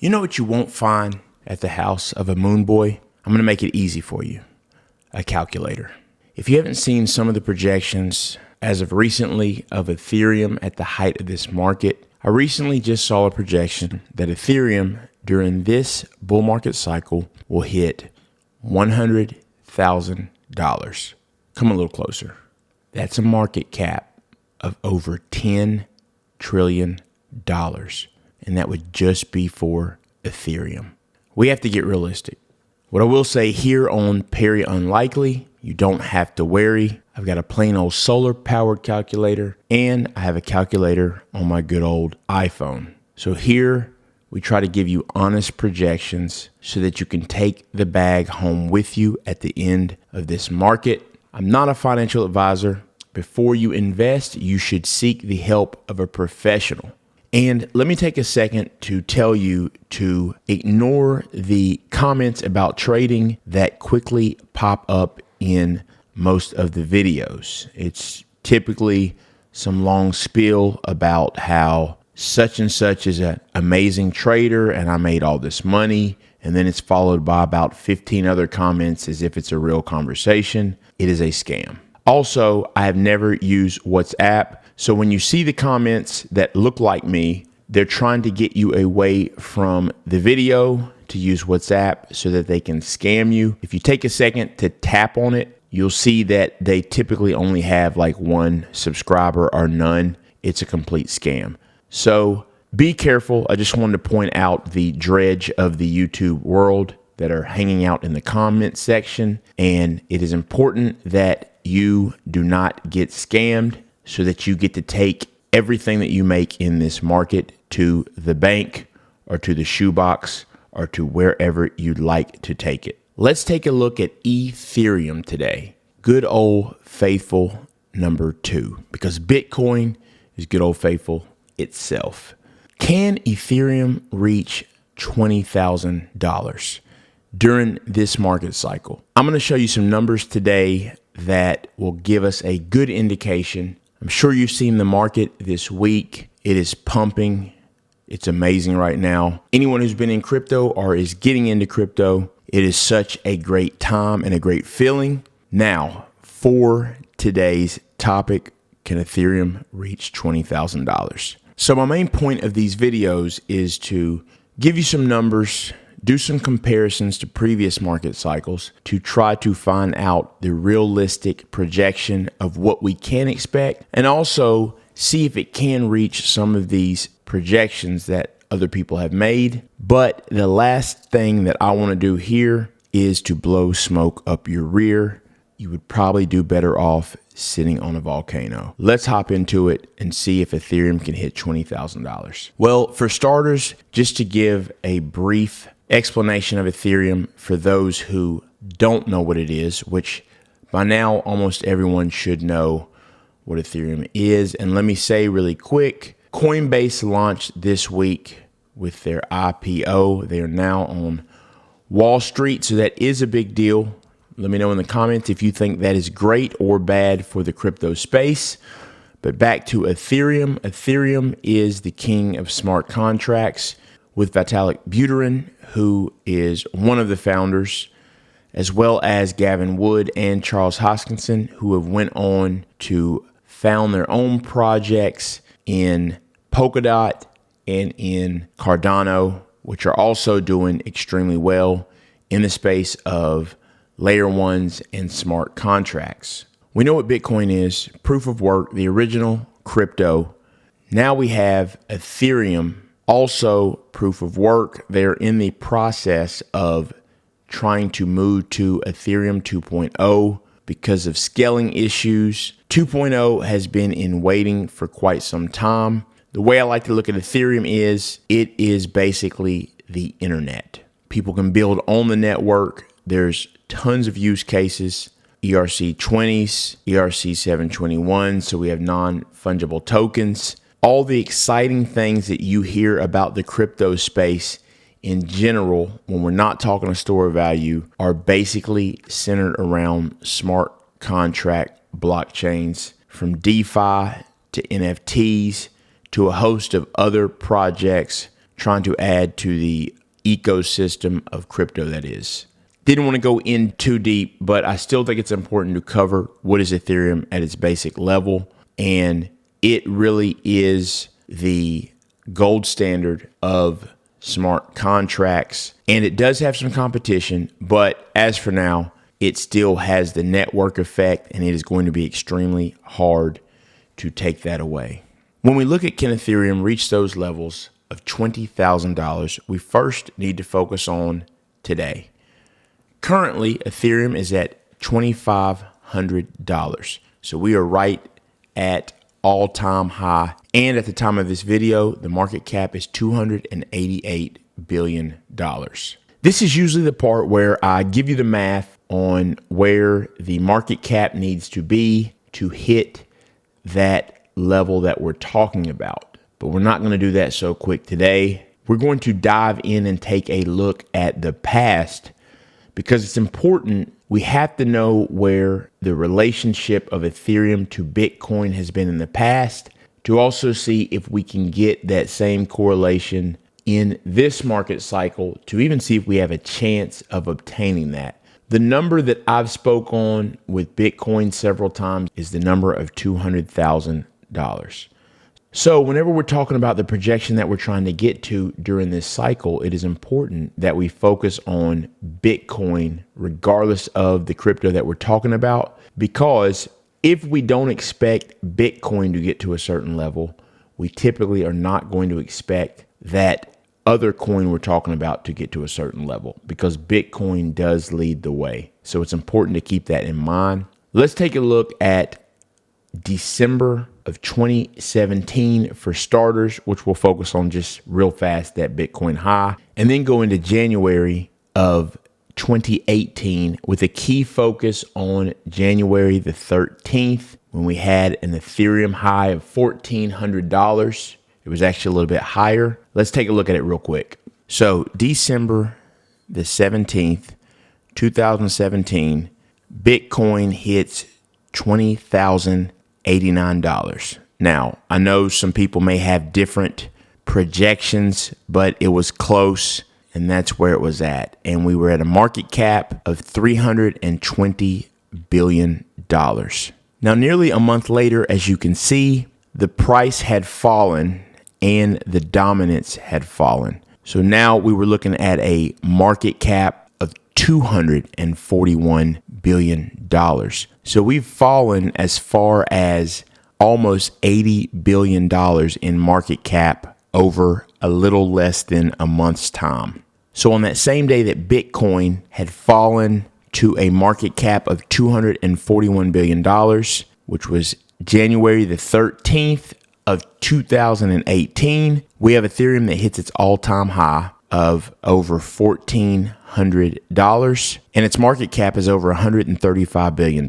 You know what you won't find at the house of a moon boy? I'm going to make it easy for you. A calculator. If you haven't seen some of the projections as of recently of Ethereum at the height of this market, I recently just saw a projection that Ethereum during this bull market cycle will hit $100,000. Come a little closer. That's a market cap of over $10 trillion. And that would just be for Ethereum. We have to get realistic. What I will say here on Perry Unlikely, you don't have to worry. I've got a plain old solar powered calculator and I have a calculator on my good old iPhone. So here we try to give you honest projections so that you can take the bag home with you at the end of this market. I'm not a financial advisor. Before you invest, you should seek the help of a professional. And let me take a second to tell you to ignore the comments about trading that quickly pop up in most of the videos. It's typically some long spiel about how such and such is an amazing trader and I made all this money. And then it's followed by about 15 other comments as if it's a real conversation. It is a scam. Also, I have never used WhatsApp. So when you see the comments that look like me, they're trying to get you away from the video to use WhatsApp so that they can scam you. If you take a second to tap on it, you'll see that they typically only have like one subscriber or none. It's a complete scam. So be careful. I just wanted to point out the dredge of the YouTube world that are hanging out in the comment section. And it is important that you do not get scammed so that you get to take everything that you make in this market to the bank or to the shoebox or to wherever you'd like to take it. Let's take a look at Ethereum today. Good old faithful number 2, because Bitcoin is good old faithful itself. Can Ethereum reach $20,000 during this market cycle? I'm going to show you some numbers today that will give us a good indication. I'm sure you've seen the market this week. It is pumping. It's amazing right now. Anyone who's been in crypto or is getting into crypto, it is such a great time and a great feeling. Now, for today's topic, can Ethereum reach $20,000? So my main point of these videos is to give you some numbers, do some comparisons to previous market cycles to try to find out the realistic projection of what we can expect, and also see if it can reach some of these projections that other people have made. But the last thing that I want to do here is to blow smoke up your rear. You would probably do better off sitting on a volcano. Let's hop into it and see if Ethereum can hit $20,000. Well, for starters, just to give a brief explanation of Ethereum for those who don't know what it is, which by now almost everyone should know what Ethereum is. And let me say really quick, Coinbase launched this week with their IPO. They are now on Wall Street, so that is a big deal. Let me know in the comments if you think that is great or bad for the crypto space. But back to Ethereum. Ethereum is the king of smart contracts, with Vitalik Buterin, who is one of the founders, as well as Gavin Wood and Charles Hoskinson, who have went on to found their own projects in Polkadot and in Cardano, which are also doing extremely well in the space of layer ones and smart contracts. We know what Bitcoin is, proof of work, the original crypto. Now we have Ethereum, also proof of work. They're in the process of trying to move to Ethereum 2.0 because of scaling issues. 2.0 has been in waiting for quite some time. The way I like to look at Ethereum is it is basically the internet. People can build on the network. There's tons of use cases, ERC20s, ERC721, so we have non-fungible tokens. All the exciting things that you hear about the crypto space in general, when we're not talking a store of value, are basically centered around smart contract blockchains, from DeFi to NFTs to a host of other projects trying to add to the ecosystem of crypto, that is. Didn't want to go in too deep, but I still think it's important to cover what is Ethereum at its basic level. And it really is the gold standard of smart contracts. And it does have some competition, but as for now, it still has the network effect, and it is going to be extremely hard to take that away. When we look at can Ethereum reach those levels of $20,000, we first need to focus on today. Currently, Ethereum is at $2,500. So we are right at all-time high. And at the time of this video, the market cap is $288 billion. This is usually the part where I give you the math on where the market cap needs to be to hit that level that we're talking about. But we're not going to do that so quick today. We're going to dive in and take a look at the past because it's important. We have to know where the relationship of Ethereum to Bitcoin has been in the past to also see if we can get that same correlation in this market cycle to even see if we have a chance of obtaining that. The number that I've spoke on with Bitcoin several times is the number of $200,000. So whenever we're talking about the projection that we're trying to get to during this cycle, it is important that we focus on Bitcoin regardless of the crypto that we're talking about, because if we don't expect Bitcoin to get to a certain level, we typically are not going to expect that other coin we're talking about to get to a certain level, because Bitcoin does lead the way. So it's important to keep that in mind. Let's take a look at December of 2017 for starters, which we'll focus on just real fast, that Bitcoin high, and then go into January of 2018 with a key focus on January the 13th when we had an Ethereum high of $1,400. It was actually a little bit higher. Let's take a look at it real quick. So December the 17th, 2017, Bitcoin hits $20,089. Now, I know some people may have different projections, but it was close, and that's where it was at. And we were at a market cap of $320 billion. Now, nearly a month later, as you can see, the price had fallen and the dominance had fallen. So now we were looking at a market cap of $241 billion. So we've fallen as far as almost $80 billion in market cap over a little less than a month's time. So on that same day that Bitcoin had fallen to a market cap of $241 billion, which was January the 13th of 2018, we have Ethereum that hits its all-time high of over $1,400, and its market cap is over $135 billion.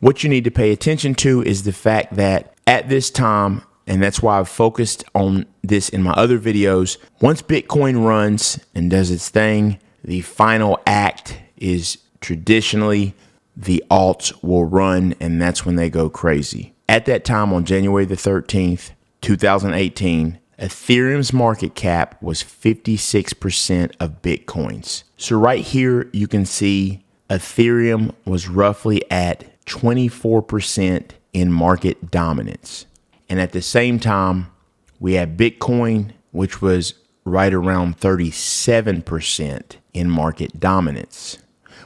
What you need to pay attention to is the fact that at this time, and that's why I've focused on this in my other videos, once Bitcoin runs and does its thing, the final act is traditionally the alts will run, and that's when they go crazy. At that time, on January the 13th, 2018, Ethereum's market cap was 56% of Bitcoin's. So right here, you can see Ethereum was roughly at 24% in market dominance. And at the same time, we had Bitcoin, which was right around 37% in market dominance.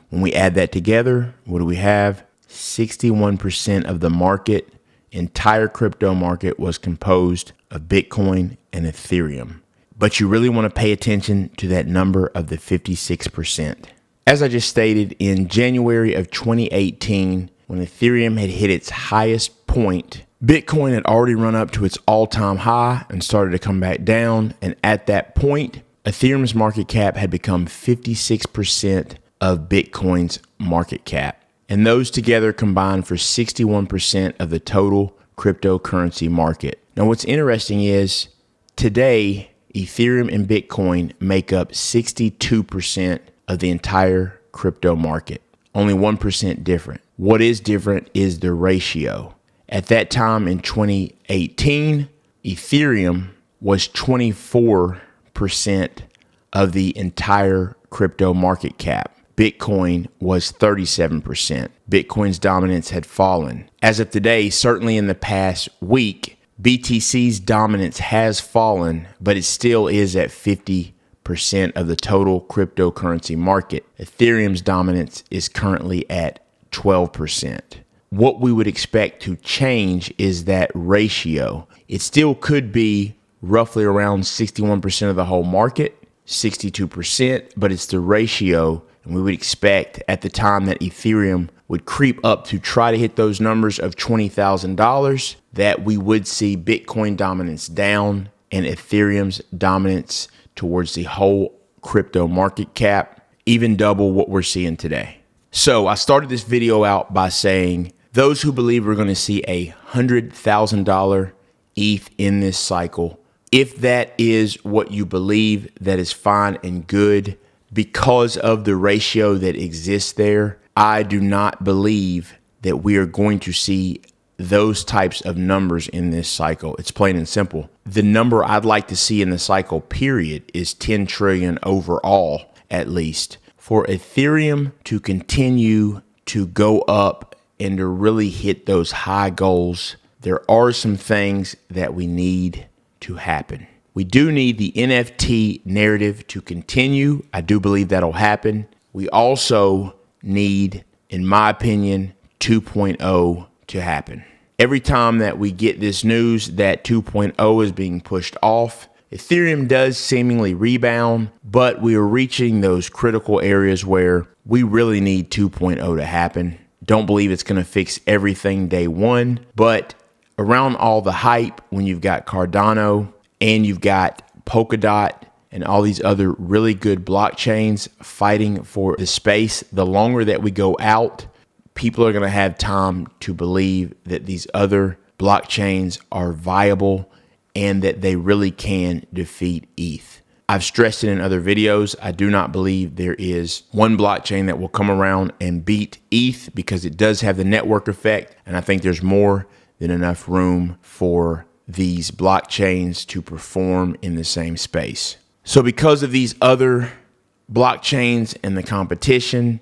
When we add that together, what do we have? 61% of the market, entire crypto market, was composed of Bitcoin and Ethereum. But you really want to pay attention to that number of the 56%. As I just stated, in January of 2018, when Ethereum had hit its highest point, Bitcoin had already run up to its all-time high and started to come back down. And at that point, Ethereum's market cap had become 56% of Bitcoin's market cap. And those together combined for 61% of the total cryptocurrency market. Now, what's interesting is today, Ethereum and Bitcoin make up 62% of the entire crypto market. Only 1% different. What is different is the ratio. At that time in 2018, Ethereum was 24% 5% of the entire crypto market cap. Bitcoin was 37%. Bitcoin's dominance had fallen. As of today, certainly in the past week, BTC's dominance has fallen, but it still is at 50% of the total cryptocurrency market. Ethereum's dominance is currently at 12%. What we would expect to change is that ratio. It still could be roughly around 61% of the whole market, 62%, but it's the ratio. And we would expect at the time that Ethereum would creep up to try to hit those numbers of $20,000, that we would see Bitcoin dominance down and Ethereum's dominance towards the whole crypto market cap, even double what we're seeing today. So I started this video out by saying those who believe we're going to see a $100,000 ETH in this cycle, if that is what you believe, that is fine and good. Because of the ratio that exists there, I do not believe that we are going to see those types of numbers in this cycle. It's plain and simple. The number I'd like to see in the cycle, period, is 10 trillion overall, at least. For Ethereum to continue to go up and to really hit those high goals, there are some things that we need to happen. We do need the NFT narrative to continue. I do believe that'll happen. We also need, in my opinion, 2.0 to happen. Every time that we get this news that 2.0 is being pushed off, Ethereum does seemingly rebound, but we are reaching those critical areas where we really need 2.0 to happen. Don't believe it's going to fix everything day one, but around all the hype, when you've got Cardano and you've got Polkadot and all these other really good blockchains fighting for the space, the longer that we go out, people are going to have time to believe that these other blockchains are viable and that they really can defeat ETH. I've stressed it in other videos. I do not believe there is one blockchain that will come around and beat ETH because it does have the network effect. And I think there's more than enough room for these blockchains to perform in the same space. So because of these other blockchains and the competition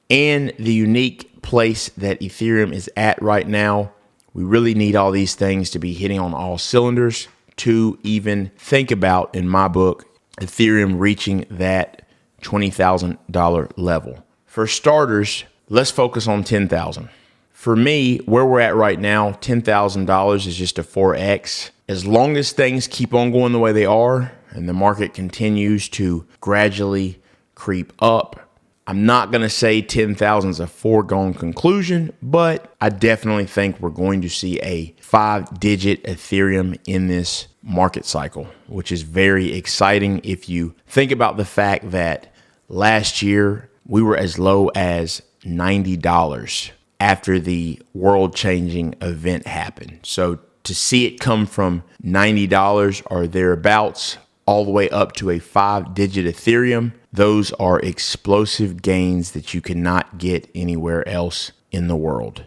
and the unique place that Ethereum is at right now, we really need all these things to be hitting on all cylinders to even think about, in my book, Ethereum reaching that $20,000 level. For starters, let's focus on $10,000. For me, where we're at right now, $10,000 is just a 4X. As long as things keep on going the way they are and the market continues to gradually creep up, I'm not going to say 10,000 is a foregone conclusion, but I definitely think we're going to see a 5-digit Ethereum in this market cycle, which is very exciting if you think about the fact that last year we were as low as $90 after the world-changing event happened. So to see it come from $90 or thereabouts all the way up to a 5-digit Ethereum, those are explosive gains that you cannot get anywhere else in the world,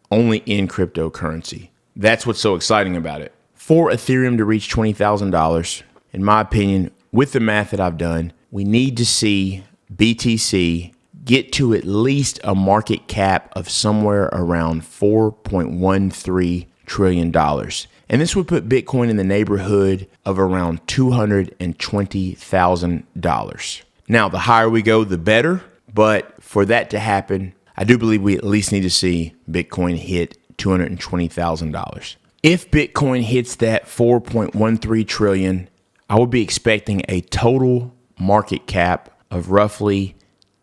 only in cryptocurrency. That's what's so exciting about it. For Ethereum to reach $20,000, in my opinion, with the math that I've done, we need to see BTC get to at least a market cap of somewhere around $4.13 trillion. And this would put Bitcoin in the neighborhood of around $220,000. Now, the higher we go, the better. But for that to happen, I do believe we at least need to see Bitcoin hit $220,000. If Bitcoin hits that 4.13 trillion, I would be expecting a total market cap of roughly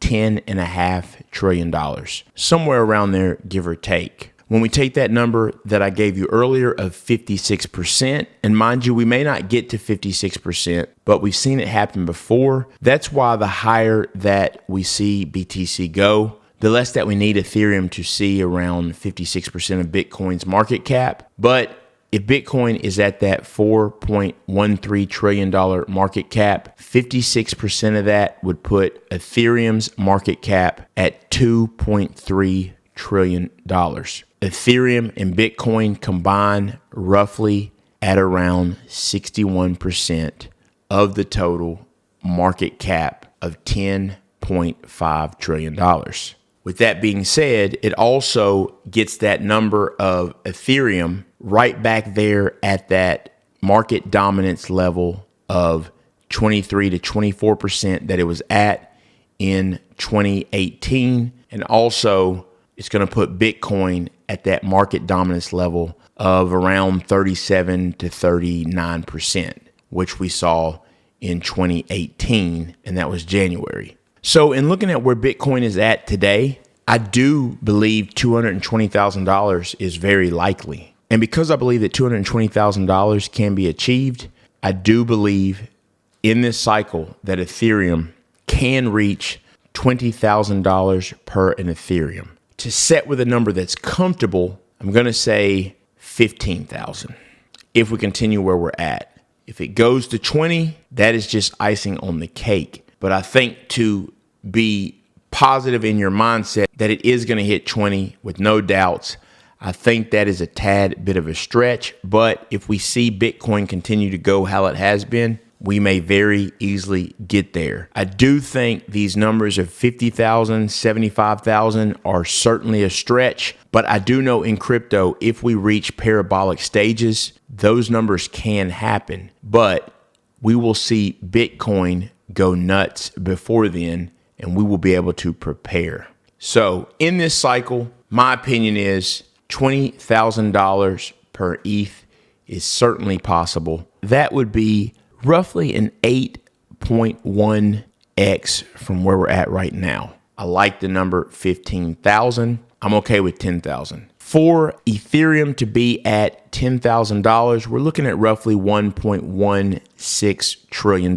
$10.5 trillion, somewhere around there, give or take. When we take that number that I gave you earlier of 56%, and mind you, we may not get to 56%, but we've seen it happen before. That's why the higher that we see BTC go, the less that we need Ethereum to see around 56% of Bitcoin's market cap. But if Bitcoin is at that $4.13 trillion market cap, 56% of that would put Ethereum's market cap at $2.3 trillion. Ethereum and Bitcoin combine roughly at around 61% of the total market cap of $10.5 trillion. With that being said, it also gets that number of Ethereum right back there at that market dominance level of 23 to 24% that it was at in 2018. And also, it's going to put Bitcoin at that market dominance level of around 37 to 39%, which we saw in 2018, and that was January. So in looking at where Bitcoin is at today, I do believe $220,000 is very likely. And because I believe that $220,000 can be achieved, I do believe in this cycle that Ethereum can reach $20,000 per an Ethereum. To set with a number that's comfortable, I'm going to say 15,000 if we continue where we're at. If it goes to 20, that is just icing on the cake. But I think to be positive in your mindset that it is going to hit 20 with no doubts, I think that is a tad bit of a stretch. But if we see Bitcoin continue to go how it has been, we may very easily get there. I do think these numbers of 50,000, 75,000 are certainly a stretch, but I do know in crypto, if we reach parabolic stages, those numbers can happen. But we will see Bitcoin go nuts before then, and we will be able to prepare. So in this cycle, my opinion is $20,000 per ETH is certainly possible. That would be roughly an 8.1x from where we're at right now. I like the number 15,000. I'm okay with 10,000. For Ethereum to be at $10,000, we're looking at roughly $1.16 trillion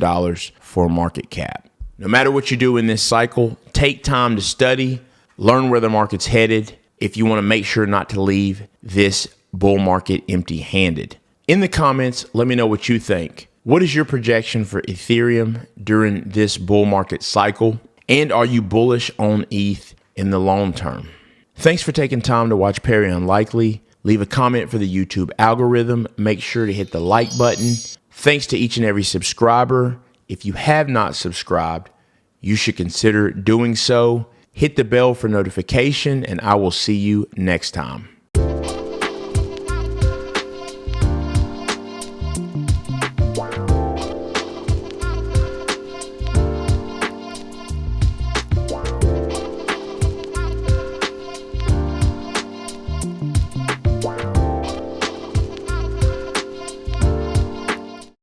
for market cap. No matter what you do in this cycle, take time to study, learn where the market's headed if you want to make sure not to leave this bull market empty-handed. In the comments, let me know what you think. What is your projection for Ethereum during this bull market cycle? And are you bullish on ETH in the long term? Thanks for taking time to watch Perry Unlikely. Leave a comment for the YouTube algorithm. Make sure to hit the like button. Thanks to each and every subscriber. If you have not subscribed, you should consider doing so. Hit the bell for notification, and I will see you next time.